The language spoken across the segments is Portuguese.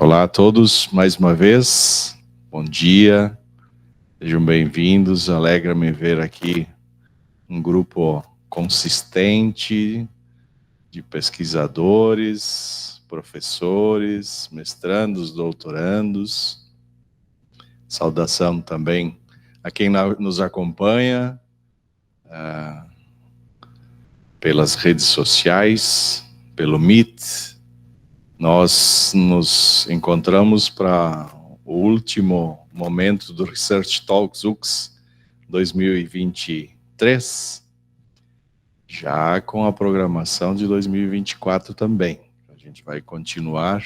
Olá a todos, mais uma vez, bom dia, sejam bem-vindos, alegra-me ver aqui um grupo consistente de pesquisadores, professores, mestrandos, doutorandos. Saudação também a quem nos acompanha pelas redes sociais, pelo Meet. Nós nos encontramos para o último momento do Research Talks UX 2023, já com a programação de 2024 também. A gente vai continuar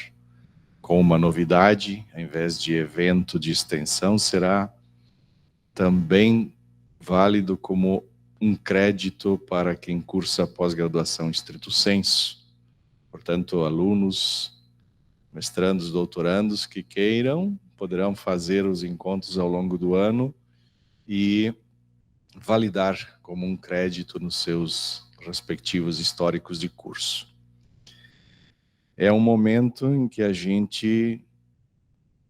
com uma novidade, ao invés de evento de extensão, será também válido como um crédito para quem cursa pós-graduação stricto sensu. Portanto, alunos, mestrandos, doutorandos que queiram, poderão fazer os encontros ao longo do ano e validar como um crédito nos seus respectivos históricos de curso. É um momento em que a gente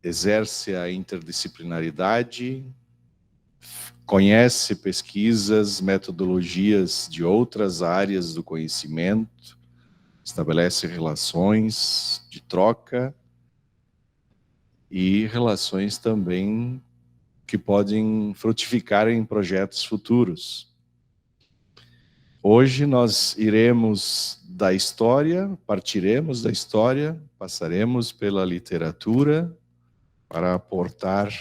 exerce a interdisciplinaridade, conhece pesquisas, metodologias de outras áreas do conhecimento, estabelece relações de troca e relações também que podem frutificar em projetos futuros. Hoje nós iremos da história, partiremos da história, passaremos pela literatura para aportar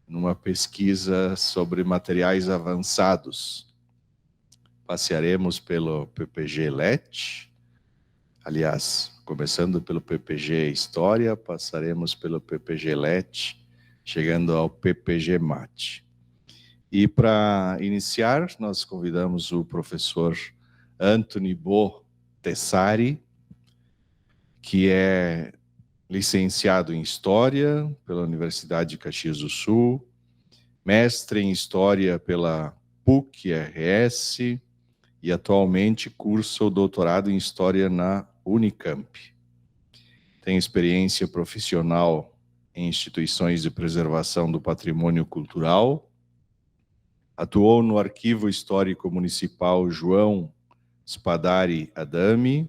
numa pesquisa sobre materiais avançados. Passearemos pelo PPG-LET, aliás, começando pelo PPG História, passaremos pelo PPG-LET, chegando ao PPG-MAT. E para iniciar, nós convidamos o professor Antony Bo Tessari, que é licenciado em História pela Universidade de Caxias do Sul, mestre em História pela PUC-RS e atualmente cursa o doutorado em História na Unicamp. Tem experiência profissional em instituições de preservação do patrimônio cultural, atuou no Arquivo Histórico Municipal João Spadari Adami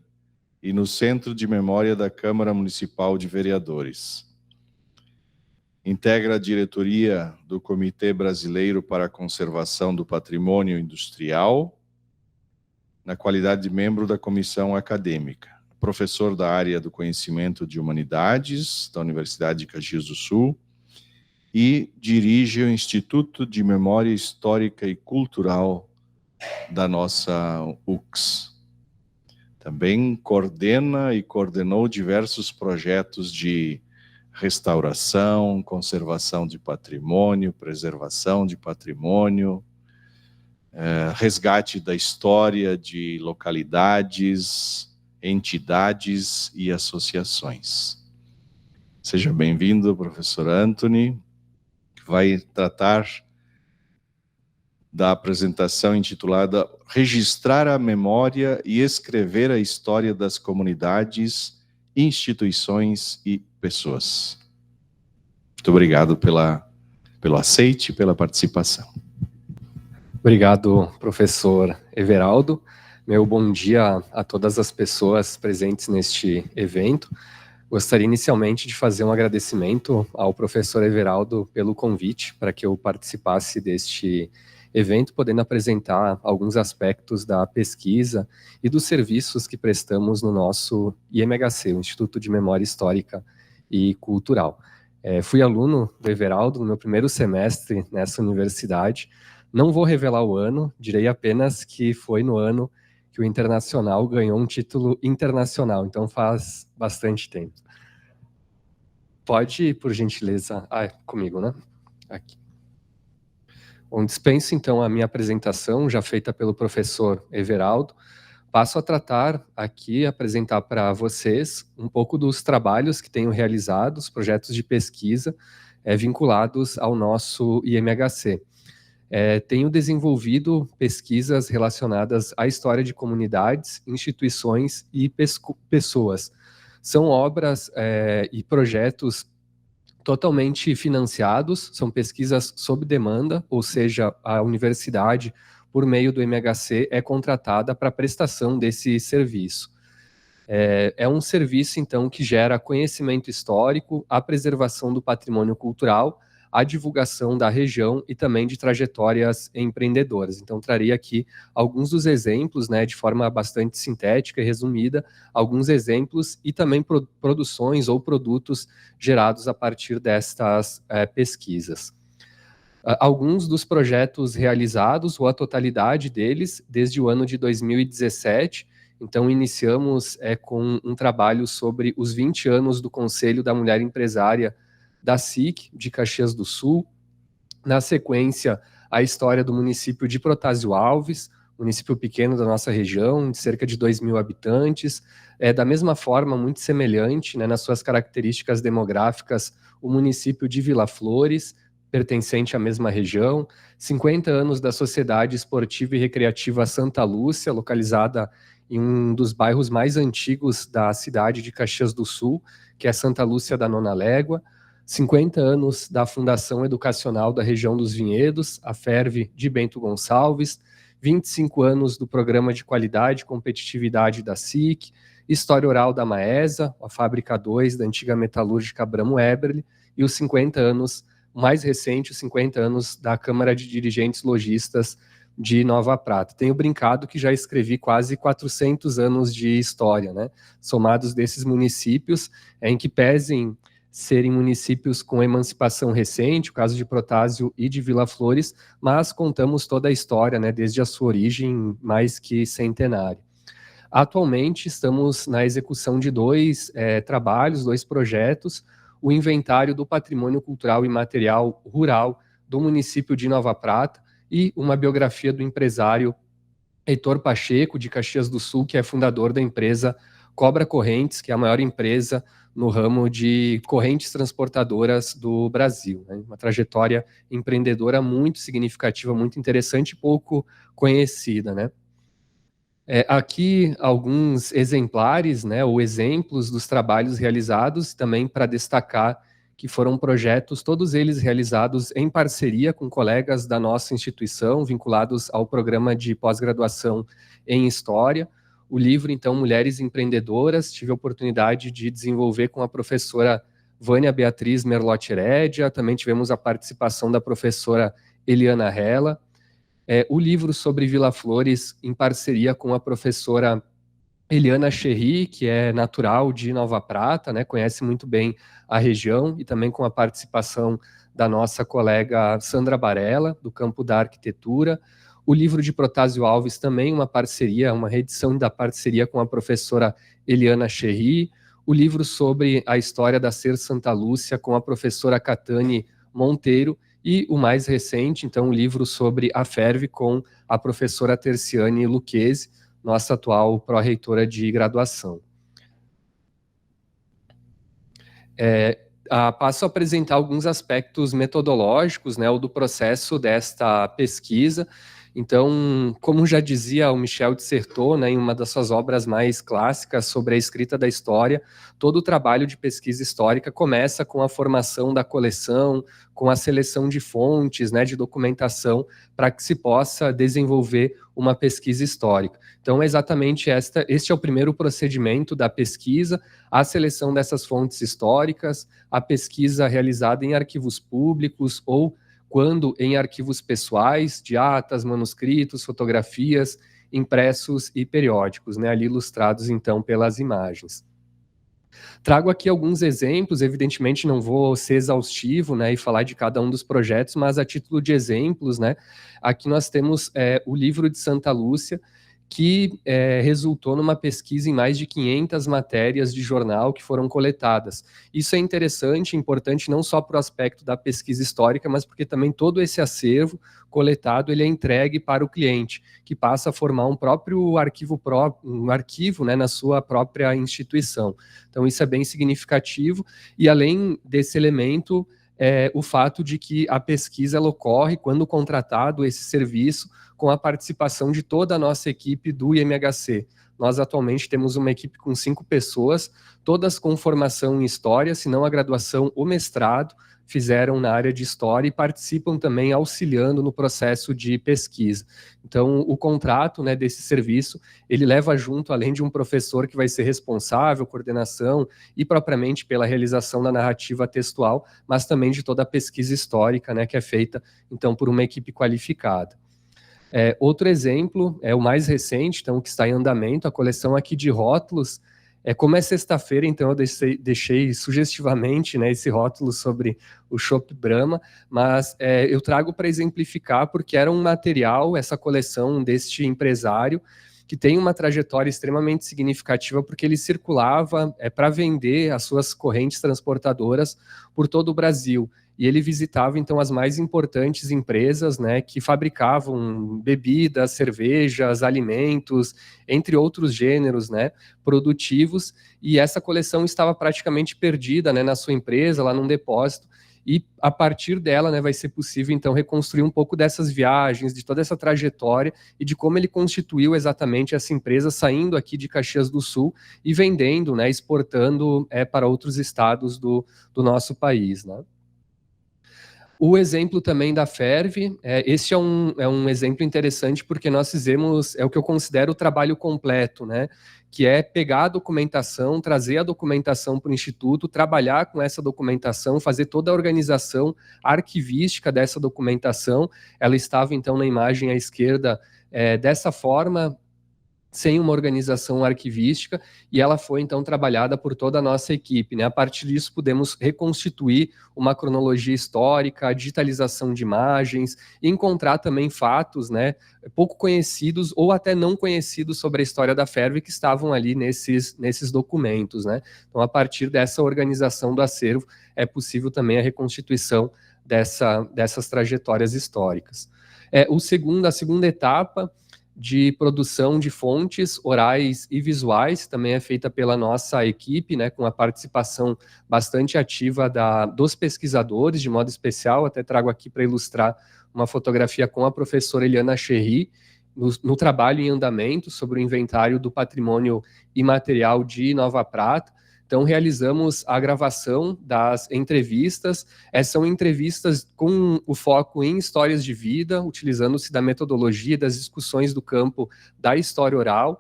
e no Centro de Memória da Câmara Municipal de Vereadores. Integra a diretoria do Comitê Brasileiro para a Conservação do Patrimônio Industrial, na qualidade de membro da comissão acadêmica. Professor da área do Conhecimento de Humanidades da Universidade de Caxias do Sul e dirige o Instituto de Memória Histórica e Cultural da nossa UX. Também coordena e coordenou diversos projetos de restauração, conservação de patrimônio, preservação de patrimônio, resgate da história de localidades, entidades e associações. Seja bem-vindo, professor Antony, que vai tratar da apresentação intitulada Registrar a Memória e Escrever a História das Comunidades, Instituições e Pessoas. Muito obrigado pelo aceite e pela participação. Obrigado, professor Everaldo. Meu bom dia a todas as pessoas presentes neste evento. Gostaria inicialmente de fazer um agradecimento ao professor Everaldo pelo convite para que eu participasse deste evento, podendo apresentar alguns aspectos da pesquisa e dos serviços que prestamos no nosso IMHC, o Instituto de Memória Histórica e Cultural. Fui aluno do Everaldo no meu primeiro semestre nessa universidade. Não vou revelar o ano, direi apenas que foi no ano que o Internacional ganhou um título internacional, então faz bastante tempo. Pode, por gentileza... comigo, né? Aqui. Bom, dispenso então a minha apresentação, já feita pelo professor Everaldo. Passo a tratar aqui, apresentar para vocês um pouco dos trabalhos que tenho realizado, os projetos de pesquisa vinculados ao nosso IMHC. Tenho desenvolvido pesquisas relacionadas à história de comunidades, instituições e pessoas, São obras e projetos totalmente financiados, são pesquisas sob demanda, ou seja, a universidade, por meio do MHC, é contratada para a prestação desse serviço. É um serviço, então, que gera conhecimento histórico, a preservação do patrimônio cultural, a divulgação da região e também de trajetórias empreendedoras. Então, traria aqui alguns dos exemplos, né, de forma bastante sintética e resumida, alguns exemplos e também produções ou produtos gerados a partir destas pesquisas. Alguns dos projetos realizados, ou a totalidade deles, desde o ano de 2017, então iniciamos com um trabalho sobre os 20 anos do Conselho da Mulher Empresária da SIC, de Caxias do Sul. Na sequência, a história do município de Protásio Alves, município pequeno da nossa região, de cerca de 2.000 habitantes. Da mesma forma, muito semelhante, né, nas suas características demográficas, o município de Vila Flores, pertencente à mesma região. 50 anos da Sociedade Esportiva e Recreativa Santa Lúcia, localizada em um dos bairros mais antigos da cidade de Caxias do Sul, que é Santa Lúcia da Nona Légua. 50 anos da Fundação Educacional da Região dos Vinhedos, a FERV de Bento Gonçalves. 25 anos do Programa de Qualidade e Competitividade da SIC. História Oral da Maesa, a Fábrica 2 da antiga metalúrgica Abramo Eberle. E os 50 anos mais recente, os 50 anos da Câmara de Dirigentes Lojistas de Nova Prata. Tenho brincado que já escrevi quase 400 anos de história, né? Somados desses municípios, em que pesem serem municípios com emancipação recente, o caso de Protásio e de Vila Flores, mas contamos toda a história, né, desde a sua origem mais que centenária. Atualmente estamos na execução de dois trabalhos, dois projetos, o inventário do patrimônio cultural e material rural do município de Nova Prata e uma biografia do empresário Heitor Pacheco, de Caxias do Sul, que é fundador da empresa Cobra Correntes, que é a maior empresa no ramo de correntes transportadoras do Brasil, né? Uma trajetória empreendedora muito significativa, muito interessante e pouco conhecida, né? Aqui alguns exemplares, né, ou exemplos dos trabalhos realizados, também para destacar que foram projetos, todos eles realizados em parceria com colegas da nossa instituição, vinculados ao programa de pós-graduação em História. O livro, então, Mulheres Empreendedoras, tive a oportunidade de desenvolver com a professora Vânia Beatriz Merlotti Herédia, também tivemos a participação da professora Eliana Hella. O livro sobre Vila Flores, em parceria com a professora Eliana Cherry, que é natural de Nova Prata, né, conhece muito bem a região, e também com a participação da nossa colega Sandra Barella, do campo da arquitetura. O livro de Protásio Alves, também uma parceria, uma reedição da parceria com a professora Eliana Cherry. O livro sobre a história da Ser Santa Lúcia, com a professora Catane Monteiro. E o mais recente, então, o livro sobre a FERV com a professora Terciane Lucchesi, nossa atual pró-reitora de graduação. Passo a apresentar alguns aspectos metodológicos, né, ou do processo desta pesquisa. Então, como já dizia o Michel de Certeau, né, em uma das suas obras mais clássicas sobre a escrita da história, todo o trabalho de pesquisa histórica começa com a formação da coleção, com a seleção de fontes, né, de documentação, para que se possa desenvolver uma pesquisa histórica. Então, exatamente este é o primeiro procedimento da pesquisa, a seleção dessas fontes históricas, a pesquisa realizada em arquivos públicos ou quando em arquivos pessoais, de atas, manuscritos, fotografias, impressos e periódicos, né, ali ilustrados, então, pelas imagens. Trago aqui alguns exemplos, evidentemente não vou ser exaustivo, né, e falar de cada um dos projetos, mas a título de exemplos, né, aqui nós temos o livro de Santa Lúcia, que resultou numa pesquisa em mais de 500 matérias de jornal que foram coletadas. Isso é interessante, importante não só para o aspecto da pesquisa histórica, mas porque também todo esse acervo coletado ele é entregue para o cliente, que passa a formar um próprio arquivo, né, na sua própria instituição. Então isso é bem significativo, e além desse elemento, o fato de que a pesquisa ela ocorre quando contratado esse serviço com a participação de toda a nossa equipe do IMHC. nós atualmente temos uma equipe com 5 pessoas, todas com formação em História, se não a graduação, o mestrado, fizeram na área de História e participam também auxiliando no processo de pesquisa. Então, o contrato, né, desse serviço, ele leva junto, além de um professor que vai ser responsável, coordenação e propriamente pela realização da narrativa textual, mas também de toda a pesquisa histórica, né, que é feita, então, por uma equipe qualificada. Outro exemplo é o mais recente, então, que está em andamento, a coleção aqui de rótulos. Como é sexta-feira, então eu deixei sugestivamente, né, esse rótulo sobre o Chopp Brahma, mas eu trago para exemplificar porque era um material, essa coleção deste empresário, que tem uma trajetória extremamente significativa porque ele circulava para vender as suas correntes transportadoras por todo o Brasil. E ele visitava, então, as mais importantes empresas, né, que fabricavam bebidas, cervejas, alimentos, entre outros gêneros, né, produtivos, e essa coleção estava praticamente perdida, né, na sua empresa, lá num depósito, e a partir dela, né, vai ser possível, então, reconstruir um pouco dessas viagens, de toda essa trajetória, e de como ele constituiu exatamente essa empresa, saindo aqui de Caxias do Sul e vendendo, né, exportando para outros estados do nosso país, né. O exemplo também da Fervi, este é um exemplo interessante porque nós fizemos, o que eu considero o trabalho completo, né? Que é pegar a documentação, trazer a documentação para o Instituto, trabalhar com essa documentação, fazer toda a organização arquivística dessa documentação. Ela estava, então, na imagem à esquerda, dessa forma, sem uma organização arquivística, e ela foi, então, trabalhada por toda a nossa equipe, né? A partir disso, pudemos reconstituir uma cronologia histórica, a digitalização de imagens, e encontrar também fatos, né, pouco conhecidos ou até não conhecidos sobre a história da Fervi que estavam ali nesses documentos, né? Então, a partir dessa organização do acervo, é possível também a reconstituição dessas trajetórias históricas. A segunda etapa de produção de fontes orais e visuais, também é feita pela nossa equipe, né, com a participação bastante ativa dos pesquisadores, de modo especial, até trago aqui para ilustrar uma fotografia com a professora Eliana Cherry, no trabalho em andamento sobre o inventário do patrimônio imaterial de Nova Prata. Então, realizamos a gravação das entrevistas. São entrevistas com o foco em histórias de vida, utilizando-se da metodologia das discussões do campo da história oral.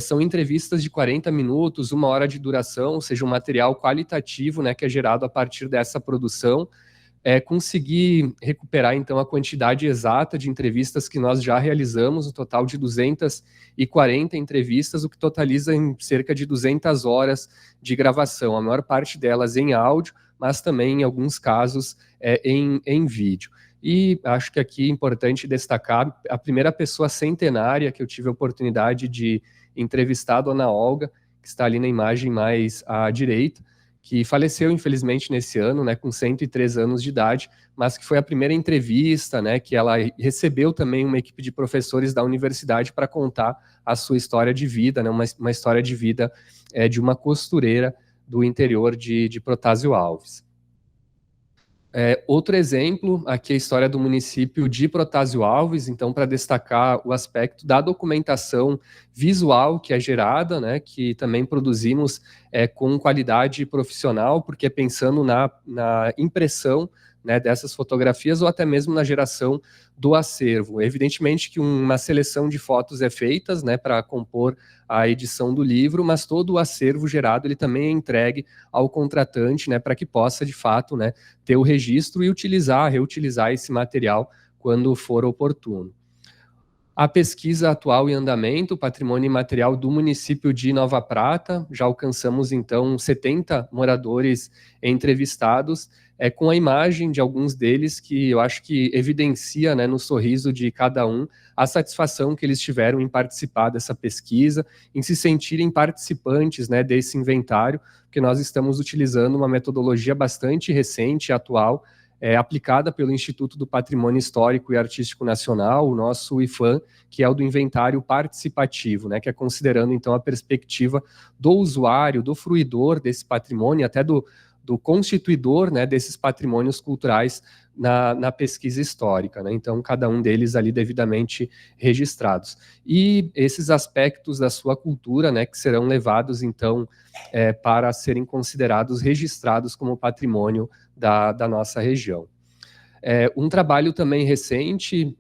São entrevistas de 40 minutos, 1 hora de duração, ou seja, um material qualitativo, né, que é gerado a partir dessa produção. Conseguir recuperar, então, a quantidade exata de entrevistas que nós já realizamos, um total de 240 entrevistas, o que totaliza em cerca de 200 horas de gravação, a maior parte delas em áudio, mas também, em alguns casos, em vídeo. E acho que aqui é importante destacar a primeira pessoa centenária que eu tive a oportunidade de entrevistar, a dona Olga, que está ali na imagem mais à direita, que faleceu, infelizmente, nesse ano, né, com 103 anos de idade, mas que foi a primeira entrevista, né, que ela recebeu também uma equipe de professores da universidade para contar a sua história de vida, né, uma história de vida de uma costureira do interior de Protásio Alves. Outro exemplo, aqui a história do município de Protásio Alves, então, para destacar o aspecto da documentação visual que é gerada, né, que também produzimos com qualidade profissional, porque pensando na impressão, né, dessas fotografias ou até mesmo na geração do acervo. Evidentemente que uma seleção de fotos é feita, né, para compor a edição do livro, mas todo o acervo gerado ele também é entregue ao contratante, né, para que possa de fato, né, ter o registro e reutilizar esse material quando for oportuno. A pesquisa atual em andamento, patrimônio imaterial do município de Nova Prata, já alcançamos então 70 moradores entrevistados, com a imagem de alguns deles que eu acho que evidencia, né, no sorriso de cada um a satisfação que eles tiveram em participar dessa pesquisa, em se sentirem participantes, né, desse inventário, porque nós estamos utilizando uma metodologia bastante recente e atual, aplicada pelo Instituto do Patrimônio Histórico e Artístico Nacional, o nosso IFAM, que é o do inventário participativo, né, que é considerando então a perspectiva do usuário, do fruidor desse patrimônio, até do do constituidor, né, desses patrimônios culturais na pesquisa histórica, né? Então, cada um deles ali devidamente registrados. E esses aspectos da sua cultura, né, que serão levados, então, para serem considerados registrados como patrimônio da nossa região. Um trabalho também recente,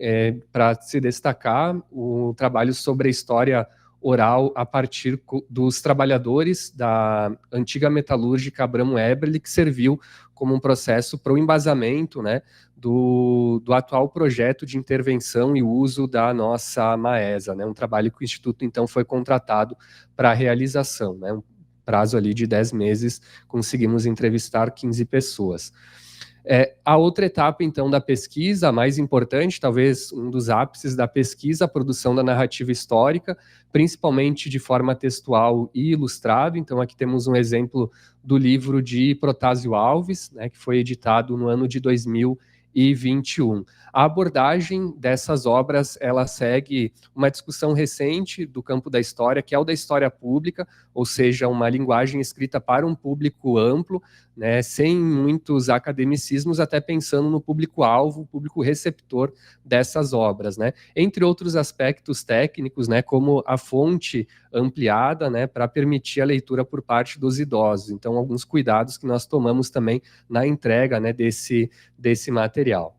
para se destacar, o trabalho sobre a história oral a partir dos trabalhadores da antiga metalúrgica Abramo Eberle, que serviu como um processo para o embasamento, né, do atual projeto de intervenção e uso da nossa Maesa, né, um trabalho que o Instituto, então, foi contratado para a realização, né, um prazo ali de 10 meses, conseguimos entrevistar 15 pessoas. A outra etapa, então, da pesquisa, a mais importante, talvez um dos ápices da pesquisa, a produção da narrativa histórica, principalmente de forma textual e ilustrado. Então, aqui temos um exemplo do livro de Protásio Alves, né, que foi editado no ano de 2021. A abordagem dessas obras, ela segue uma discussão recente do campo da história, que é o da história pública, ou seja, uma linguagem escrita para um público amplo, né, sem muitos academicismos, até pensando no público-alvo, público receptor dessas obras, né, entre outros aspectos técnicos, né, como a fonte ampliada, né, para permitir a leitura por parte dos idosos. Então, alguns cuidados que nós tomamos também na entrega, né, desse material.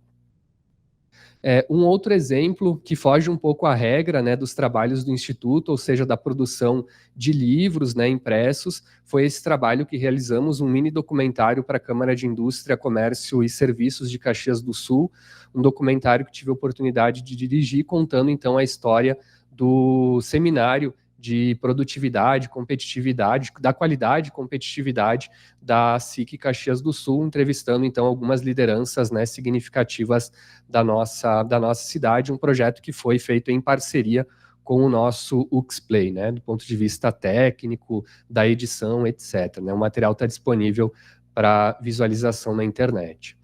Um outro exemplo que foge um pouco à regra, né, dos trabalhos do Instituto, ou seja, da produção de livros, né, impressos, foi esse trabalho que realizamos, um mini documentário para a Câmara de Indústria, Comércio e Serviços de Caxias do Sul, um documentário que tive a oportunidade de dirigir, contando então a história do seminário de produtividade, competitividade, da qualidade e competitividade da SIC Caxias do Sul, entrevistando então algumas lideranças, né, significativas da nossa cidade, um projeto que foi feito em parceria com o nosso UXPlay, né, do ponto de vista técnico, da edição, etc. Né, o material está disponível para visualização na internet.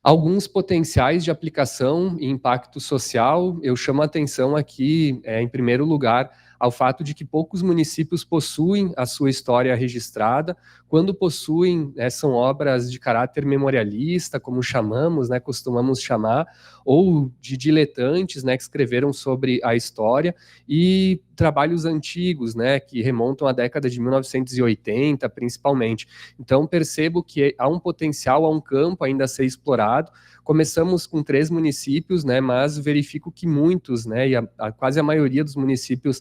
Alguns potenciais de aplicação e impacto social, eu chamo a atenção aqui, em primeiro lugar, ao fato de que poucos municípios possuem a sua história registrada. Quando possuem, são obras de caráter memorialista, como chamamos, né, costumamos chamar, ou de diletantes, né, que escreveram sobre a história, e trabalhos antigos, né, que remontam à década de 1980, principalmente. Então, percebo que há um potencial, há um campo ainda a ser explorado. Começamos com 3 municípios, né, mas verifico que muitos, né, e quase a maioria dos municípios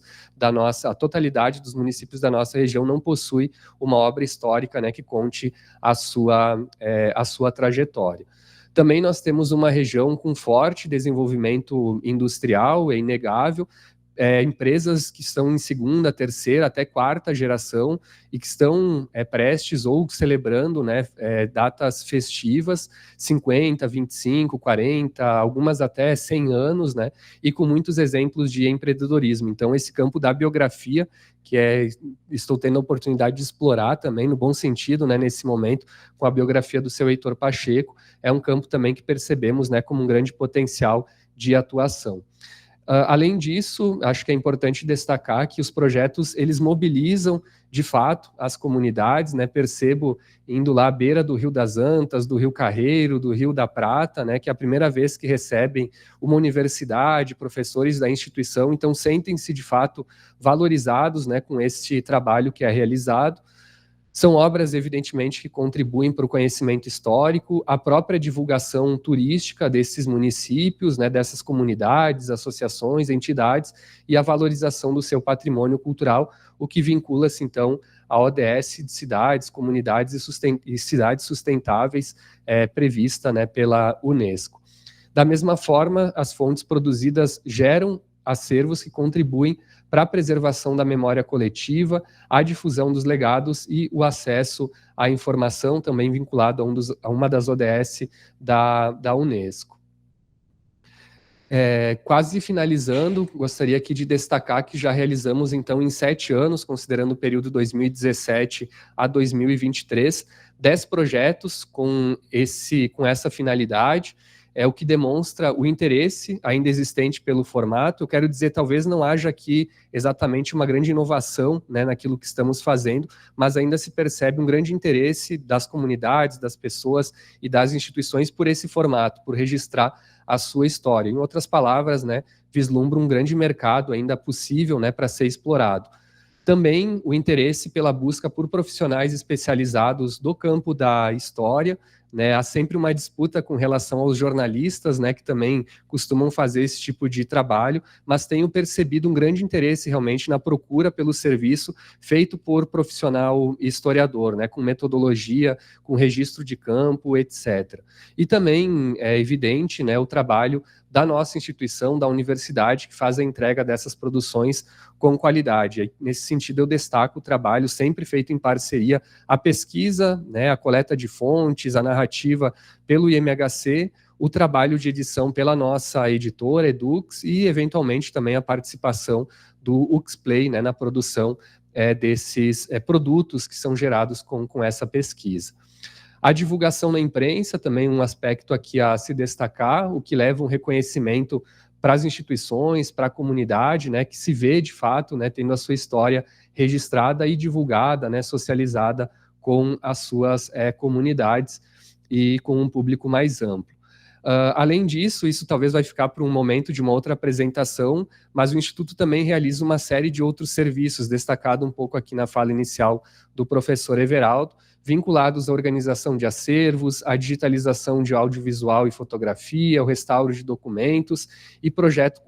a totalidade dos municípios da nossa região não possui uma obra histórica, né, que conte a sua trajetória. Também nós temos uma região com forte desenvolvimento industrial, é inegável, empresas que estão em segunda, terceira, até quarta geração e que estão prestes ou celebrando, né, datas festivas, 50, 25, 40, algumas até 100 anos, né, e com muitos exemplos de empreendedorismo. Então, esse campo da biografia, que estou tendo a oportunidade de explorar também, no bom sentido, né, nesse momento, com a biografia do seu Heitor Pacheco, é um campo também que percebemos, né, como um grande potencial de atuação. Além disso, acho que é importante destacar que os projetos, eles mobilizam, de fato, as comunidades, né? Percebo indo lá à beira do Rio das Antas, do Rio Carreiro, do Rio da Prata, né? Que é a primeira vez que recebem uma universidade, professores da instituição, então sentem-se, de fato, valorizados, né? Com este trabalho que é realizado. São obras, evidentemente, que contribuem para o conhecimento histórico, a própria divulgação turística desses municípios, né, dessas comunidades, associações, entidades, e a valorização do seu patrimônio cultural, o que vincula-se, então, à ODS de cidades, comunidades e cidades sustentáveis prevista, né, pela Unesco. Da mesma forma, as fontes produzidas geram acervos que contribuem para a preservação da memória coletiva, a difusão dos legados e o acesso à informação, também vinculado a uma das ODS da Unesco. Quase finalizando, gostaria aqui de destacar que já realizamos, então, em 7 anos, considerando o período 2017 a 2023, 10 projetos com essa finalidade. é o que demonstra o interesse ainda existente pelo formato. Eu quero dizer, talvez não haja aqui exatamente uma grande inovação, né, naquilo que estamos fazendo, mas ainda se percebe um grande interesse das comunidades, das pessoas e das instituições por esse formato, por registrar a sua história. Em outras palavras, né, vislumbra um grande mercado ainda possível, né, para ser explorado. Também o interesse pela busca por profissionais especializados do campo da história, né? Há sempre uma disputa com relação aos jornalistas, né, que também costumam fazer esse tipo de trabalho, mas tenho percebido um grande interesse realmente na procura pelo serviço feito por profissional historiador, né, com metodologia, com registro de campo, etc. E também é evidente, né, o trabalho da nossa instituição, da universidade, que faz a entrega dessas produções com qualidade. E, nesse sentido, eu destaco o trabalho sempre feito em parceria, a pesquisa, né, a coleta de fontes, a narrativa pelo IMHC, o trabalho de edição pela nossa editora, Edux, e, eventualmente, também a participação do UXPlay, né, na produção desses produtos que são gerados com essa pesquisa. A divulgação na imprensa, também um aspecto aqui a se destacar, o que leva um reconhecimento para as instituições, para a comunidade, né, que se vê, de fato, né, tendo a sua história registrada e divulgada, né, socializada com as suas comunidades e com um público mais amplo. Além disso, isso talvez vai ficar para um momento de uma outra apresentação, mas o Instituto também realiza uma série de outros serviços, destacado um pouco aqui na fala inicial do professor Everaldo, vinculados à organização de acervos, à digitalização de audiovisual e fotografia, ao restauro de documentos e projetos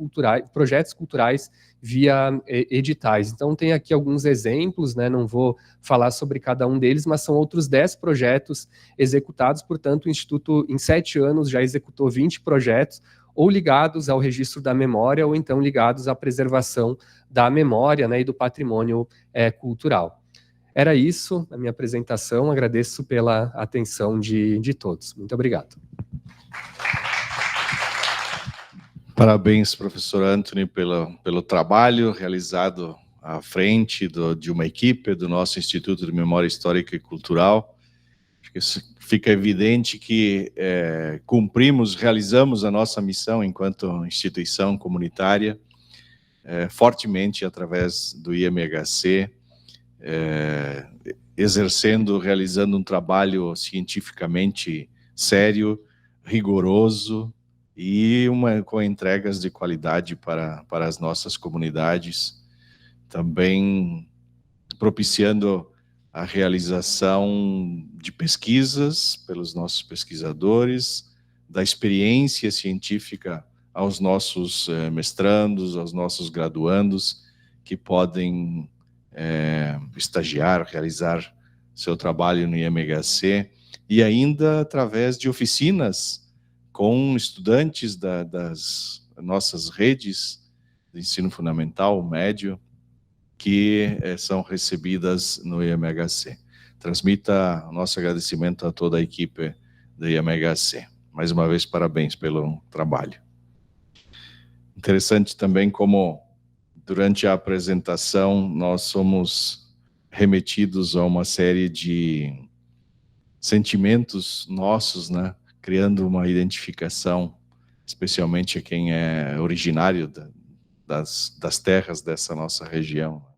culturais via editais. Então, tem aqui alguns exemplos, né, não vou falar sobre cada um deles, mas são outros 10 projetos executados. Portanto, o Instituto, em 7 anos, já executou 20 projetos, ou ligados ao registro da memória, ou então ligados à preservação da memória, né, e do patrimônio cultural. Era isso a minha apresentação, agradeço pela atenção de todos. Muito obrigado. Parabéns, professor Anthony, pelo trabalho realizado à frente de uma equipe do nosso Instituto de Memória Histórica e Cultural. Acho que fica evidente que realizamos a nossa missão enquanto instituição comunitária, fortemente através do IMHC, realizando um trabalho cientificamente sério, rigoroso e com entregas de qualidade para as nossas comunidades, também propiciando a realização de pesquisas pelos nossos pesquisadores, da experiência científica aos nossos mestrandos, aos nossos graduandos, que podem estagiar, realizar seu trabalho no IMHC, e ainda através de oficinas com estudantes das nossas redes de ensino fundamental, médio, que são recebidas no IMHC. Transmita o nosso agradecimento a toda a equipe do IMHC. Mais uma vez, parabéns pelo trabalho. Interessante também como, durante a apresentação, nós somos remetidos a uma série de sentimentos nossos, né? Criando uma identificação, especialmente a quem é originário das terras dessa nossa região.